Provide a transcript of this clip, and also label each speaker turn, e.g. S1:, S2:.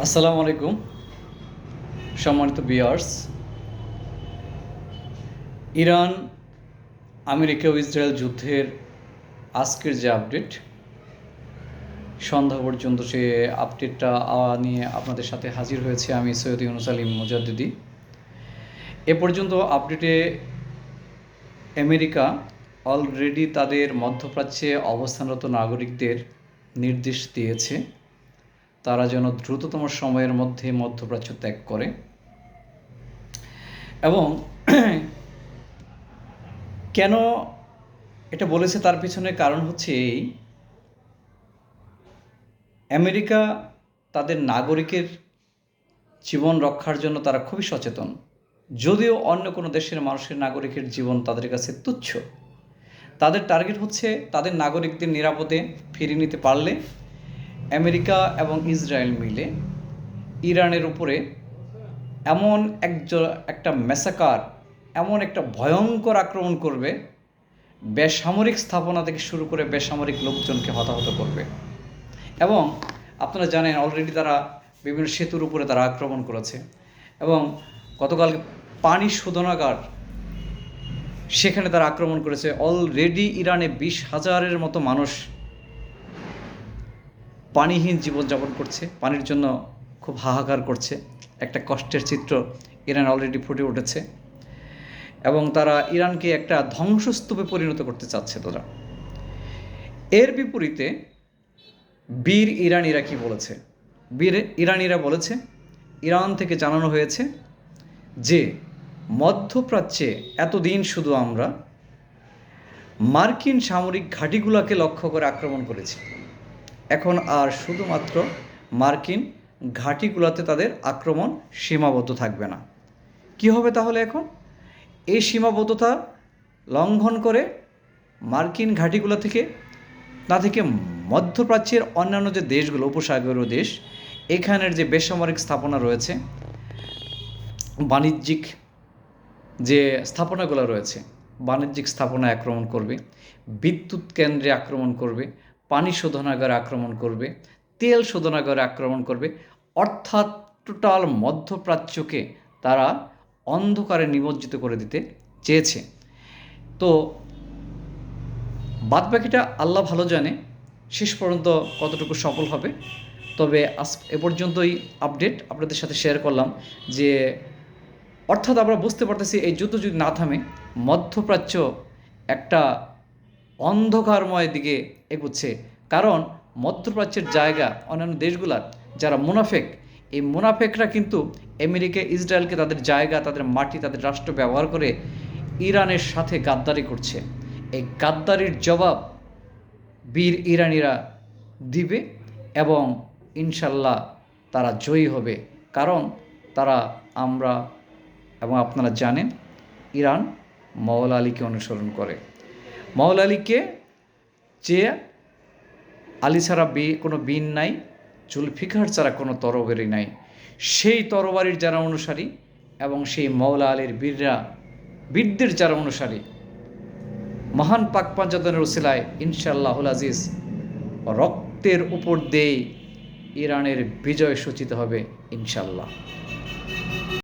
S1: আসসালামু আলাইকুম সম্মানিত ভিউয়ার্স। ইরান আমেরিকা ও ইসরায়েল যুদ্ধের আজকের যে আপডেট, সন্ধ্যা পর্যন্ত সে আপডেটটা নিয়ে আপনাদের সাথে হাজির হয়েছে আমি সৈয়দ ইউনুস আলী মুজাদ্দিদি। এ পর্যন্ত আপডেটে আমেরিকা অলরেডি তাদের মধ্যপ্রাচ্যে অবস্থানরত নাগরিকদের নির্দেশ দিয়েছে তারা যেন দ্রুততম সময়ের মধ্যে মধ্যপ্রাচ্য ত্যাগ করে, এবং কেন এটা বলেছে তার পিছনে কারণ হচ্ছে এই, আমেরিকা তাদের নাগরিকের জীবন রক্ষার জন্য তারা খুবই সচেতন। যদিও অন্য কোনো দেশের মানুষের নাগরিকের জীবন তাদের কাছে তুচ্ছ, তাদের টার্গেট হচ্ছে তাদের নাগরিকদের নিরাপদে ফিরিয়ে নিতে পারলে আমেরিকা এবং ইসরায়েল মিলে ইরানের উপরে এমন একটা ম্যাসাকার, এমন একটা ভয়ঙ্কর আক্রমণ করবে, বেসামরিক স্থাপনা থেকে শুরু করে বেসামরিক লোকজনকে হতাহত করবে। এবং আপনারা জানেন অলরেডি তারা বিভিন্ন সেতুর উপরে তারা আক্রমণ করেছে, এবং গতকাল পানি শোধনাগার সেখানে তারা আক্রমণ করেছে। অলরেডি ইরানে 20,000-এর মতো মানুষ পানিহীন জীবনযাপন করছে, পানির জন্য খুব হাহাকার করছে। একটা কষ্টের চিত্র ইরান অলরেডি ফুটে উঠেছে, এবং তারা ইরানকে একটা ধ্বংসস্তূপে পরিণত করতে চাচ্ছে তারা। এর বিপরীতে বীর ইরানিরা কি বলেছে? বীর ইরানিরা বলেছে, ইরান থেকে জানানো হয়েছে যে মধ্যপ্রাচ্যে এতদিন শুধু আমরা মার্কিন সামরিক ঘাঁটিগুলোকে লক্ষ্য করে আক্রমণ করেছি, এখন আর শুধুমাত্র মার্কিন ঘাঁটিগুলোতে তাদের আক্রমণ সীমাবদ্ধ থাকবে না। কি হবে তাহলে এখন? এই সীমাবদ্ধতা লঙ্ঘন করে মার্কিন ঘাঁটিগুলো থেকে মধ্যপ্রাচ্যের অন্যান্য যে দেশগুলো, উপসাগরীয় দেশ, এখানের যে বেসামরিক স্থাপনা রয়েছে, বাণিজ্যিক যে স্থাপনাগুলো রয়েছে, বাণিজ্যিক স্থাপনায় আক্রমণ করবে, বিদ্যুৎ কেন্দ্রে আক্রমণ করবে, পানি শোধনাগারে আক্রমণ করবে, তেল শোধনাগারে আক্রমণ করবে। অর্থাৎ টোটাল মধ্যপ্রাচ্যকে তারা অন্ধকারে নিমজ্জিত করে দিতে চেয়েছে। তো বাদবাকিটা আল্লাহ ভালো জানে শেষ পর্যন্ত কতটুকু সফল হবে। তবে এ পর্যন্তই আপডেট আপনাদের সাথে শেয়ার করলাম যে অর্থাৎ আমরা বুঝতে পারতেছি এই যুদ্ধ যদি না থামে মধ্যপ্রাচ্য একটা অন্ধকারময় দিকে এগুচ্ছে। কারণ মধ্যপ্রাচ্যের জায়গা অন্যান্য দেশগুলার যারা মুনাফেক, এই মুনাফেকরা কিন্তু আমেরিকা ইসরায়েলকে তাদের জায়গা, তাদের মাটি, তাদের রাষ্ট্র ব্যবহার করে ইরানের সাথে গাদ্দারি করছে। এই গাদ্দারির জবাব বীর ইরানিরা দিবে, এবং ইনশাল্লাহ তারা জয়ী হবে। কারণ তারা আমরা এবং আপনারা জানেন ইরান মওলা আলীকে অনুসরণ করে। মওলা আলীকে যে আলী ছাড়া কোনো বীর নাই, জুলফিকার ছাড়া কোনো তরবারি নাই, সেই তরবারির যারা অনুসারী এবং সেই মওলা আলীর বীরদের যারা অনুসারী, মহান পাক পাঞ্জাতনের উসিলায় ইনশাআল্লাহুল আজিজ রক্তের উপর দিয়ে ইরানের বিজয় সূচিত হবে ইনশাআল্লাহ।